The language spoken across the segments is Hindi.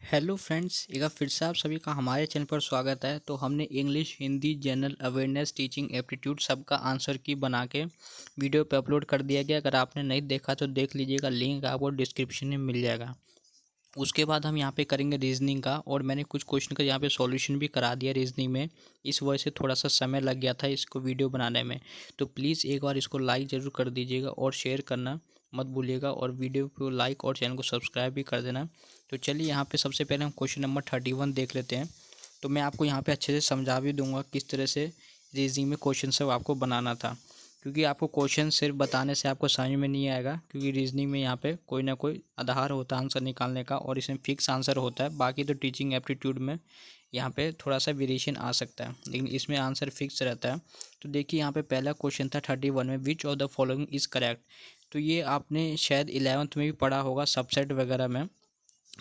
हेलो फ्रेंड्स, एक बार फिर से आप सभी का हमारे चैनल पर स्वागत है। तो हमने English, Hindi, general awareness, teaching aptitude सबका आंसर की बना के वीडियो पे अपलोड कर दिया गया। अगर आपने नहीं देखा तो देख लीजिएगा, लिंक आपको डिस्क्रिप्शन में मिल जाएगा। उसके बाद हम यहाँ पे करेंगे रीजनिंग का, और मैंने कुछ क्वेश्चन का यहाँ पे सॉल्यूशन भी करा दिया रीजनिंग में। इस वजह से थोड़ा सा समय लग गया था इसको वीडियो बनाने में। तो प्लीज़ एक बार इसको लाइक ज़रूर कर दीजिएगा और शेयर करना मत भूलिएगा, और वीडियो को लाइक और चैनल को सब्सक्राइब भी कर देना। तो चलिए यहाँ पे सबसे पहले हम क्वेश्चन नंबर 31 देख लेते हैं। तो मैं आपको यहाँ पे अच्छे से समझा भी दूंगा किस तरह से रीजनिंग में क्वेश्चन सब आपको बनाना था, क्योंकि आपको क्वेश्चन सिर्फ बताने से आपको समझ में नहीं आएगा। क्योंकि रीजनिंग में यहाँ पे कोई ना कोई आधार होता है आंसर निकालने का, और इसमें फिक्स आंसर होता है। बाकी तो टीचिंग एप्टीट्यूड में यहाँ पे थोड़ा सा वेरिएशन आ सकता है, लेकिन इसमें आंसर फिक्स रहता है। तो देखिए यहाँ पे पहला क्वेश्चन था 31 में, which of the following is correct. तो ये आपने शायद 11th में भी पढ़ा होगा, सबसेट वगैरह में।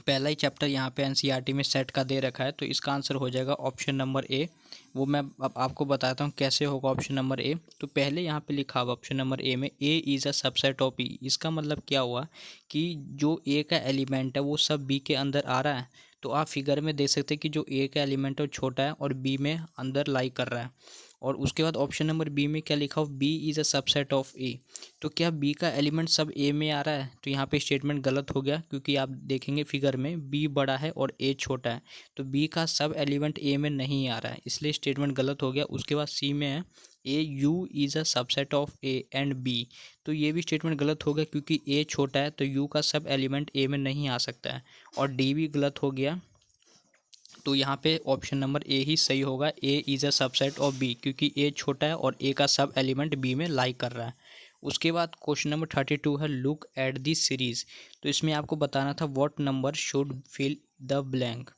पहला ही चैप्टर यहाँ पे एनसीईआरटी में सेट का दे रखा है। तो इसका आंसर हो जाएगा ऑप्शन नंबर ए। वो मैं अब आपको बताता हूँ कैसे होगा ऑप्शन नंबर ए। तो पहले यहाँ पे लिखा हुआ ऑप्शन नंबर ए में, A is a subset of B. इसका मतलब क्या हुआ कि जो ए का एलिमेंट है वो सब बी के अंदर आ रहा है। तो आप फिगर में देख सकते हैं कि जो ए का एलिमेंट है वो छोटा है और बी में अंदर लाई कर रहा है। और उसके बाद ऑप्शन नंबर बी में क्या लिखा हो, B is a subset of A. तो क्या बी का एलिमेंट सब ए में आ रहा है? तो यहाँ पे स्टेटमेंट गलत हो गया, क्योंकि आप देखेंगे फिगर में बी बड़ा है और ए छोटा है। तो बी का सब एलिमेंट ए में नहीं आ रहा है, इसलिए स्टेटमेंट गलत हो गया। उसके बाद सी में है, A U is a subset of A and B. तो ये भी स्टेटमेंट गलत हो गया, क्योंकि ए छोटा है तो यू का सब एलिमेंट ए में नहीं आ सकता है। और डी भी गलत हो गया। तो यहाँ पे ऑप्शन नंबर ए ही सही होगा, A is a subset of B, क्योंकि ए छोटा है और ए का सब एलिमेंट बी में लाई कर रहा है। उसके बाद क्वेश्चन नंबर 32 है, लुक एट दी सीरीज़। तो इसमें आपको बताना था what number should fill the blank.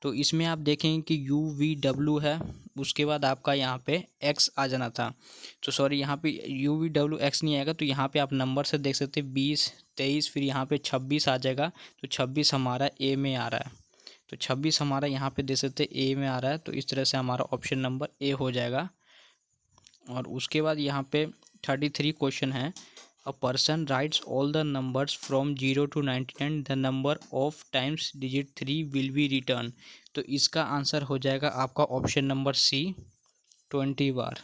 तो इसमें आप देखेंगे कि यू वी डब्ल्यू है, उसके बाद आपका यहाँ पे एक्स आ जाना था। तो सॉरी, यहाँ पे यू वी डब्ल्यू एक्स नहीं आएगा। तो यहाँ पे आप नंबर से देख सकते हैं 20, 23, फिर यहाँ पे 26 आ जाएगा। तो 26 हमारा ए में आ रहा है। तो 26 हमारा यहाँ पे देख सकते हैं ए में आ रहा है। तो इस तरह से हमारा ऑप्शन नंबर ए हो जाएगा। और उसके बाद यहाँ पे 33 क्वेश्चन है, a person rights all the numbers from 0 to 99, the number of times digit 3 will be return. तो इसका आंसर हो जाएगा आपका ऑप्शन नंबर सी, 20 बार।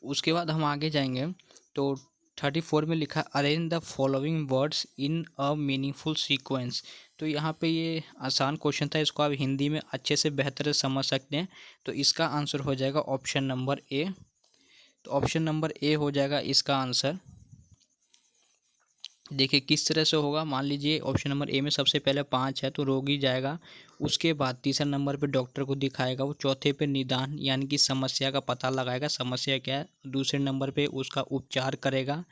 उसके बाद हम आगे जाएंगे। तो 34 में लिखा, arrange the following words in a meaningful sequence. तो यहाँ पे ये आसान क्वेश्चन था, इसको आप हिंदी में अच्छे से बेहतर से समझ सकते हैं। तो इसका आंसर हो जाएगा ऑप्शन नंबर ए। तो ऑप्शन नंबर ए हो जाएगा इसका आंसर। देखिए किस तरह से होगा, मान लीजिए ऑप्शन नंबर ए में सबसे पहले 5 है तो रोगी जाएगा। उसके बाद तीसरे नंबर पे डॉक्टर को दिखाएगा। वो चौथे पे निदान यानी कि समस्या का पता लगाएगा, समस्या क्या है। दूसरे नंबर पे उसका उपचार करेगा।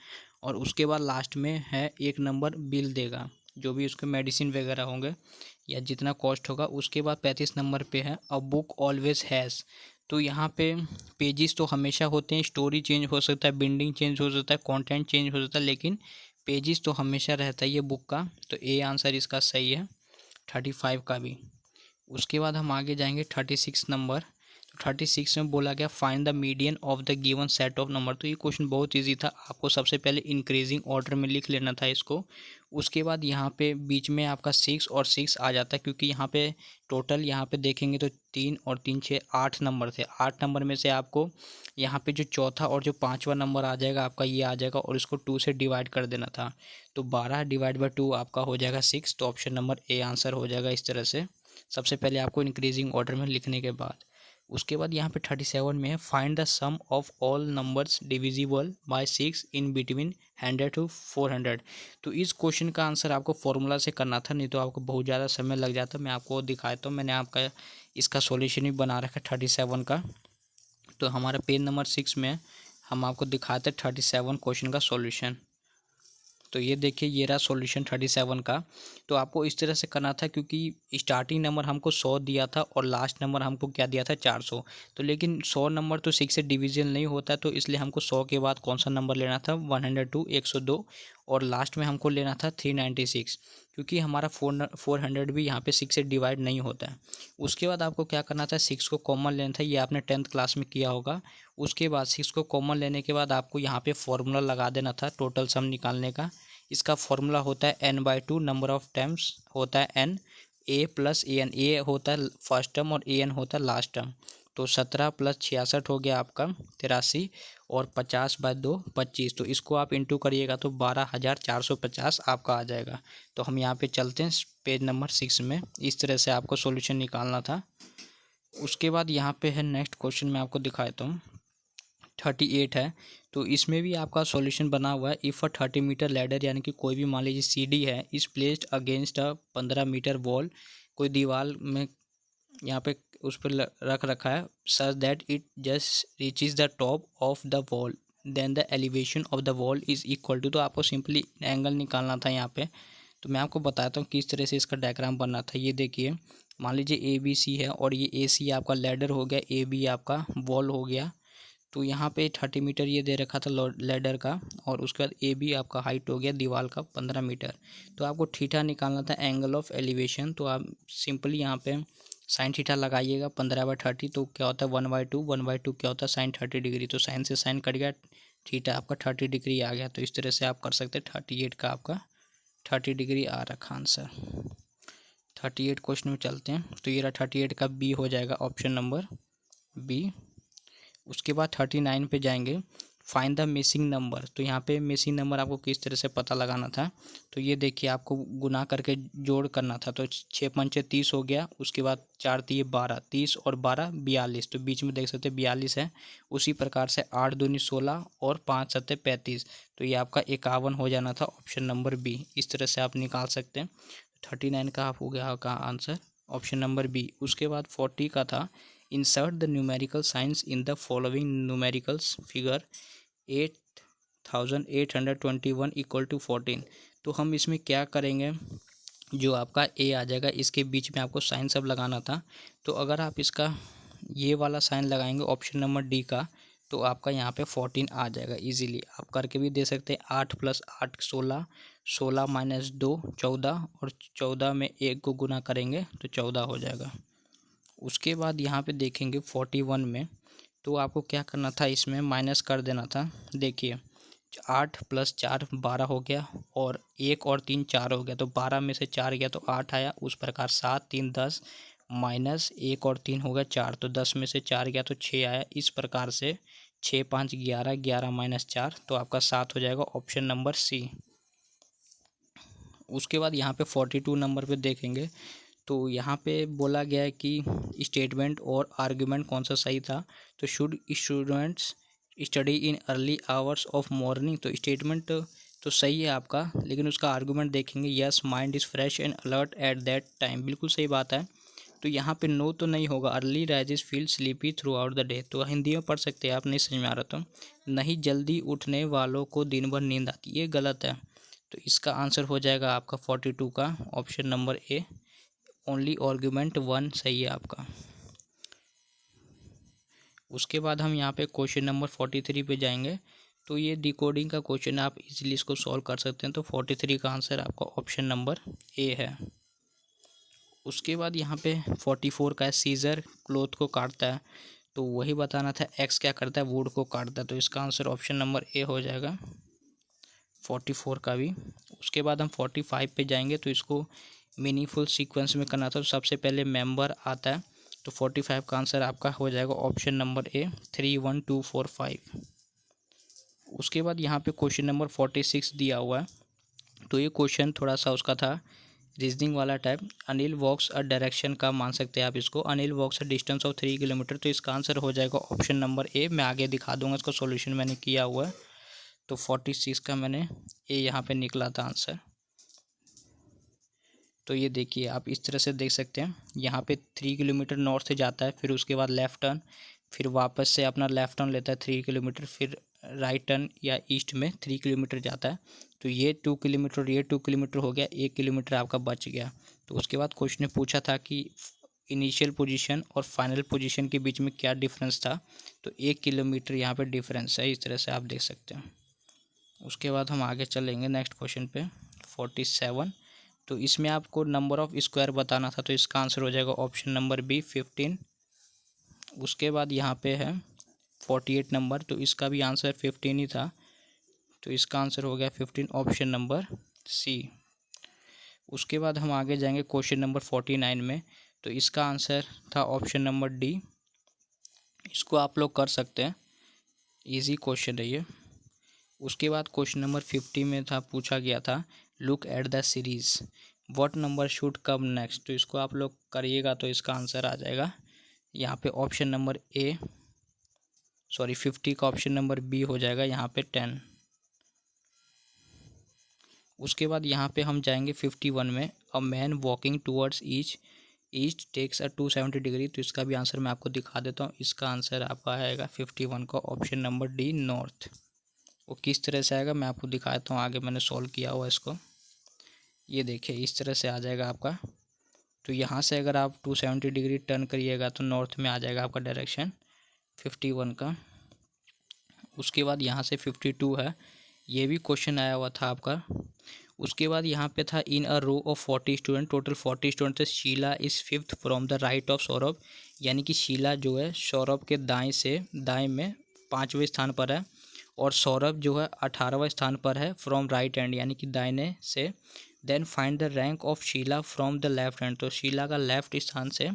और उसके बाद लास्ट में है एक नंबर बिल देगा, जो भी उसके मेडिसिन वगैरह होंगे या जितना कॉस्ट होगा। उसके बाद 35 नंबर पे है, अ बुक ऑलवेज हैज़। तो यहाँ पे पेजेस तो हमेशा होते हैं, स्टोरी चेंज हो सकता है, बिल्डिंग चेंज हो सकता है, कंटेंट चेंज हो सकता है, लेकिन पेजेस तो हमेशा रहता है ये बुक का। तो ए आंसर इसका सही है, 35 का भी। उसके बाद हम आगे जाएंगे 36 नंबर। तो 36 में बोला गया, find the median of the given set of number. तो ये क्वेश्चन बहुत इजी था, आपको सबसे पहले इंक्रीजिंग ऑर्डर में लिख लेना था इसको। उसके बाद यहाँ पे बीच में आपका 6 और 6 आ जाता है, क्योंकि यहाँ पे टोटल यहाँ पे देखेंगे तो 3 और 3 6 8 नंबर थे। 8 नंबर में से आपको यहाँ पे जो चौथा और जो पाँचवा नंबर आ जाएगा आपका ये आ जाएगा, और इसको 2 से डिवाइड कर देना था। तो 12 डिवाइड बाई 2 आपका हो जाएगा 6। तो ऑप्शन नंबर ए आंसर हो जाएगा इस तरह से, सबसे पहले आपको इंक्रीजिंग ऑर्डर में लिखने के बाद। उसके बाद यहाँ पे 37 में है, find the sum of all numbers divisible by 6 in between 100 to 400। तो इस क्वेश्चन का आंसर आपको फॉर्मूला से करना था, नहीं तो आपको बहुत ज़्यादा समय लग जाता। मैं आपको दिखाता हूँ, मैंने आपका इसका सॉल्यूशन भी बना रखा है 37 का। तो हमारा पेज नंबर 6 में हम आपको दिखाते हैं 37 क्वेश्चन का सॉल्यूशन। तो ये देखिए, ये रहा सॉल्यूशन 37 का। तो आपको इस तरह से करना था, क्योंकि स्टार्टिंग नंबर हमको 100 दिया था और लास्ट नंबर हमको क्या दिया था, 400। तो लेकिन 100 नंबर तो 6 से डिवीजन नहीं होता है, तो इसलिए हमको 100 के बाद कौन सा नंबर लेना था, 102, 102। और लास्ट में हमको लेना था 396, क्योंकि हमारा 400 भी यहाँ पे 6 से डिवाइड नहीं होता है। उसके बाद आपको क्या करना था, 6 को कॉमन लेना था, ये आपने 10th क्लास में किया होगा। उसके बाद 6 को कॉमन लेने के बाद आपको यहाँ पे फॉर्मूला लगा देना था टोटल सम निकालने का। इसका फॉर्मूला होता है n/2, नंबर ऑफ टर्म्स होता है n, a plus A N, A होता है फर्स्ट टर्म और ए एन होता है लास्ट टर्म। तो 17 प्लस 66 हो गया आपका 83, और 50/2 25। तो इसको आप इंटू करिएगा तो 12,450 आपका आ जाएगा। तो हम यहाँ पे चलते हैं पेज नंबर 6 में। इस तरह से आपको सॉल्यूशन निकालना था। उसके बाद यहाँ पे है नेक्स्ट क्वेश्चन, मैं आपको दिखा देता हूँ। 38 है, तो इसमें भी आपका सॉल्यूशन बना हुआ है। इफ़ अ 30 मीटर लैडर, यानी कि कोई भी मान लीजिए सीढ़ी है, is placed against a 15 metre wall, कोई दीवार में यहाँ पे उस पर रख रखा है, such that it just reaches the top of the wall, then the elevation of the wall is equal to. तो आपको सिंपली एंगल निकालना था यहाँ पे। तो मैं आपको बताता हूँ किस तरह से इसका डायग्राम बनना था। ये देखिए, मान लीजिए ए बी सी है, और ये ए सी आपका लैडर हो गया, ए बी आपका वॉल हो गया। तो यहाँ पे 30 मीटर ये दे रखा था लैडर का, और उसके बाद ए बी आपका हाइट हो गया दीवार का 15 मीटर। तो आपको थीटा निकालना था, एंगल ऑफ एलिवेशन। तो आप सिंपली यहाँ पे साइन थीटा लगाइएगा 15/30। तो क्या होता है 1/2, 1/2 क्या होता है साइन 30 डिग्री। तो साइन से साइन कट गया, थीटा आपका 30 डिग्री आ गया। तो इस तरह से आप कर सकते हैं। 38 का आपका 30 डिग्री आ रखा आंसर। 38 क्वेश्चन में चलते हैं। तो ये रहा 38 का बी हो जाएगा, ऑप्शन नंबर बी। उसके बाद 39 पे जाएंगे, फाइंड द मिसिंग नंबर। तो यहाँ पे मिसिंग नंबर आपको किस तरह से पता लगाना था। तो ये देखिए, आपको गुना करके जोड़ करना था। तो 6×5 = 30 हो गया। उसके बाद 4×3 = 12, 30 और 12 42। तो बीच में देख सकते हैं 42 है। उसी प्रकार से 8×2 = 16 और 5×7 = 35। तो ये आपका 51 हो जाना था, ऑप्शन नंबर बी। इस तरह से आप निकाल सकते हैं। 39 का आप हो गया का आंसर, ऑप्शन नंबर बी। उसके बाद 40 का था, insert the numerical science in the following numericals figure 8821 = 14। तो हम इसमें क्या करेंगे, जो आपका ए आ जाएगा इसके बीच में आपको साइन सब लगाना था। तो अगर आप इसका ये वाला साइन लगाएंगे ऑप्शन नंबर डी का, तो आपका यहाँ पे 14 आ जाएगा। इजीली आप करके भी दे सकते हैं। 8 + 8 16, 16 - 2 14, और 14 में 1 को गुना करेंगे तो 14 हो जाएगा। उसके बाद यहाँ पे देखेंगे 41 में, तो आपको क्या करना था, इसमें माइनस कर देना था। देखिए 8 + 4 12 हो गया, और 1 और 3 4 हो गया। तो 12 में से 4 गया तो 8 आया। उस प्रकार 7 3 10, -1 और 3 हो गया 4। तो 10 में से 4 गया तो 6 आया। इस प्रकार से 6 5 11, 11 - 4, तो आपका 7 हो जाएगा, ऑप्शन नंबर सी। उसके बाद यहाँ पे 42 नंबर पे देखेंगे, तो यहाँ पे बोला गया है कि स्टेटमेंट और आर्गुमेंट कौन सा सही था। तो should students study in early hours of morning. तो स्टेटमेंट तो सही है आपका, लेकिन उसका आर्गुमेंट देखेंगे, yes mind is fresh and alert at that time. बिल्कुल सही बात है। तो यहाँ पे नो तो नहीं होगा। Early rises feel sleepy through out the day, तो हिंदी में पढ़ सकते हैं आप, नहीं समझ में आ रहा तो नहीं जल्दी उठने वालों को दिन भर नींद आती, ये गलत है। तो इसका आंसर हो जाएगा आपका 42 का, ऑप्शन नंबर ए। ओनली आर्गुमेंट 1 सही है आपका। उसके बाद हम यहाँ पे क्वेश्चन नंबर 43 पे जाएंगे। तो ये डिकोडिंग का क्वेश्चन है, आप इजीली इसको सॉल्व कर सकते हैं। तो 43 का आंसर आपका ऑप्शन नंबर ए है। उसके बाद यहाँ पे 44 का है, सीजर क्लोथ को काटता है। तो वही बताना था, एक्स क्या करता है, वुड को काटता है। तो इसका आंसर ऑप्शन नंबर ए हो जाएगा 44 का भी। उसके बाद हम 45 पे जाएंगे, तो इसको मीनिंगफुल सीक्वेंस में करना था। तो सबसे पहले मेंबर आता है। तो 45 का आंसर आपका हो जाएगा ऑप्शन नंबर ए, 3 1 2 4 5। उसके बाद यहाँ पे क्वेश्चन नंबर 46 दिया हुआ है। तो ये क्वेश्चन थोड़ा सा उसका था रीजनिंग वाला type. Anil walks a direction का मान सकते हैं आप इसको, Anil walks a distance of 3 kilometre. तो इसका आंसर हो जाएगा ऑप्शन नंबर ए। मैं आगे दिखा दूंगा, इसका सॉल्यूशन मैंने किया हुआ है। तो 46 का मैंने ए यहाँ पे निकला था आंसर। तो ये देखिए, आप इस तरह से देख सकते हैं, यहाँ पे 3 किलोमीटर नॉर्थ से जाता है, फिर उसके बाद लेफ़्ट टर्न, फिर वापस से अपना लेफ़्ट टर्न लेता है 3 किलोमीटर, फिर राइट टर्न या ईस्ट में 3 किलोमीटर जाता है। तो ये 2 किलोमीटर, ये 2 किलोमीटर हो गया, 1 किलोमीटर आपका बच गया। तो उसके बाद क्वेश्चन ने पूछा था कि इनिशियल पोजीशन और फाइनल पोजीशन के बीच में क्या डिफरेंस था। तो 1 किलोमीटर यहाँ पे डिफरेंस है, इस तरह से आप देख सकते हैं। उसके बाद हम आगे चलेंगे नेक्स्ट क्वेश्चन पे, 47। तो इसमें आपको नंबर ऑफ़ स्क्वायर बताना था। तो इसका आंसर हो जाएगा ऑप्शन नंबर बी, 15। उसके बाद यहाँ पे है 48 नंबर, तो इसका भी आंसर 15 ही था। तो इसका आंसर हो गया 15 ऑप्शन नंबर सी। उसके बाद हम आगे जाएंगे क्वेश्चन नंबर 49 में। तो इसका आंसर था ऑप्शन नंबर डी। इसको आप लोग कर सकते हैं, इजी क्वेश्चन है ये। उसके बाद क्वेश्चन नंबर 50 में था, पूछा गया था look at the series what number should come next. तो इसको आप लोग करिएगा तो इसका आंसर आ जाएगा यहाँ पे ऑप्शन नंबर ए, सॉरी 50 का ऑप्शन नंबर बी हो जाएगा यहाँ पे 10। उसके बाद यहाँ पे हम जाएंगे 51 में, a man walking towards east takes a 270 degree. तो इसका भी आंसर मैं आपको दिखा देता हूँ। इसका आंसर आपका आएगा 51 का ऑप्शन नंबर डी नॉर्थ। वो किस तरह से आएगा मैं आपको दिखा देता हूँ, आगे मैंने सॉल्व किया हुआ इसको। ये देखिए इस तरह से आ जाएगा आपका। तो यहाँ से अगर आप 270 डिग्री टर्न करिएगा तो नॉर्थ में आ जाएगा आपका डायरेक्शन 51 का। उसके बाद यहाँ से 52 है, ये भी क्वेश्चन आया हुआ था आपका। उसके बाद यहाँ पे था in a row of 40 student, total 40 student थे, Sheela is fifth from the right of Saurabh. यानी कि शीला जो है सौरभ के दाएं में 5वें स्थान पर है, और सौरभ जो है 18वें स्थान पर है फ्रॉम राइट हैंड, यानी कि दाहिने से। Then find the rank of Sheela from the left hand. तो शीला का लेफ्ट स्थान से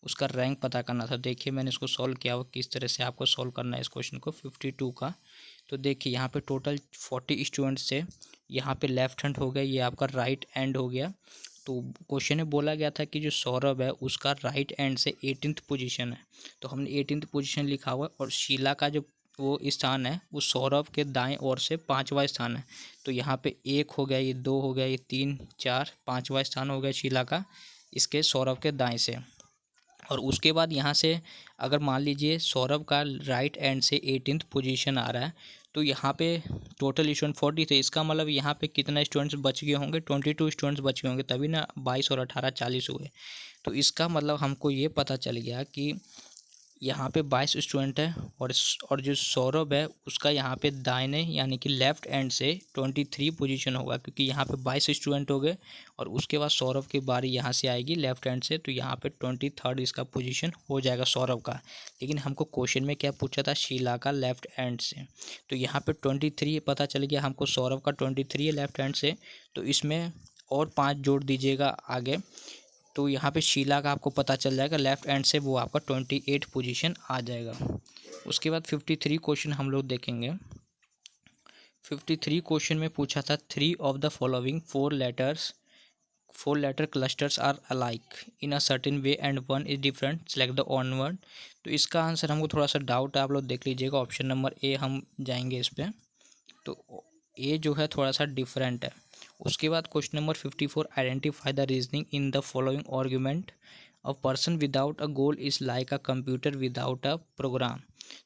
उसका रैंक पता करना था। देखिए मैंने इसको सॉल्व किया हुआ, किस तरह से आपको सॉल्व करना है इस क्वेश्चन को 52 का। तो देखिए यहाँ पे टोटल 40 स्टूडेंट्स से, यहाँ पे लेफ्ट हैंड हो गया, ये आपका राइट हैंड हो गया। तो क्वेश्चन में बोला गया था कि जो सौरभ है उसका राइट हैंड से 18th पोजीशन है, तो हमने 18th पोजीशन लिखा हुआ है। और शीला का जो वो स्थान है वो सौरभ के दाएं ओर से 5वां स्थान है। तो यहाँ पे 1 हो गया, ये 2 हो गया, ये 3 4 5वां स्थान हो गया शीला का इसके सौरभ के दाएं से। और उसके बाद यहाँ से अगर मान लीजिए सौरभ का राइट हैंड से 18th पोजीशन आ रहा है, तो यहाँ पे टोटल स्टूडेंट 40 थे। इसका मतलब यहाँ पे कितना स्टूडेंट्स बच गए होंगे, 22 स्टूडेंट्स बच गए होंगे, तभी ना 22 और 18 40 हुए। तो इसका मतलब हमको ये पता चल गया कि यहाँ पे 22 स्टूडेंट है, और जो सौरभ है उसका यहाँ पे दाहिने यानी कि लेफ्ट हैंड से 23 पोजीशन होगा, क्योंकि यहाँ पे 22 स्टूडेंट हो गए और उसके बाद सौरभ की बारी यहाँ से आएगी लेफ्ट हैंड से, तो यहाँ पे 23rd इसका पोजीशन हो जाएगा सौरभ का। लेकिन हमको क्वेश्चन में क्या पूछा था, शीला का लेफ्ट हैंड से। तो यहाँ पे 23 पता चल गया हमको, सौरभ का 23 है लेफ्ट हैंड से। तो इसमें और 5 जोड़ दीजिएगा आगे, तो यहाँ पे शीला का आपको पता चल जाएगा लेफ्ट हैंड से, वो आपका 28 पोजीशन आ जाएगा। उसके बाद 53 क्वेश्चन हम लोग देखेंगे। 53 क्वेश्चन में पूछा था 3 of the following 4 letter clusters are alike in a certain way and one is different, select the odd word. तो इसका आंसर हमको थोड़ा सा डाउट है, आप लोग देख लीजिएगा। ऑप्शन नंबर ए हम जाएंगे इस पर, तो ए जो है थोड़ा सा डिफरेंट है। उसके बाद question number 54, identify the reasoning in the following argument, a person without a goal is like a computer without a program.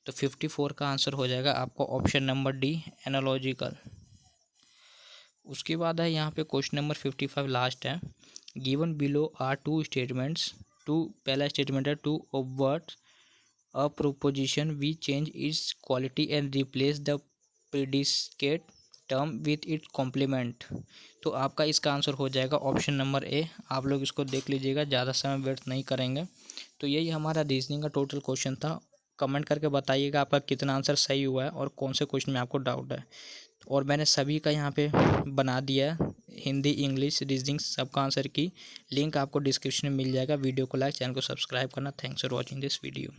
तो 54 का आंसर हो जाएगा आपको ऑप्शन नंबर डी एनालॉजिकल। उसके बाद है यहाँ पे क्वेश्चन नंबर 55 लास्ट है, गिवन बिलो आर 2 स्टेटमेंट्स, पहला स्टेटमेंट है to obverts a proposition we change its quality and replace the predicate term with it complement. तो आपका इसका आंसर हो जाएगा ऑप्शन नंबर ए। आप लोग इसको देख लीजिएगा, ज़्यादा समय व्यर्थ नहीं करेंगे। तो यही हमारा रीजनिंग का टोटल क्वेश्चन था। कमेंट करके बताइएगा आपका कितना आंसर सही हुआ है और कौन से क्वेश्चन में आपको डाउट है। और मैंने सभी का यहाँ पे बना दिया है, हिंदी इंग्लिश रीजनिंग सबका आंसर की लिंक आपको डिस्क्रिप्शन में मिल जाएगा। वीडियो को लाइक, चैनल को सब्सक्राइब करना। Thanks for watching this video.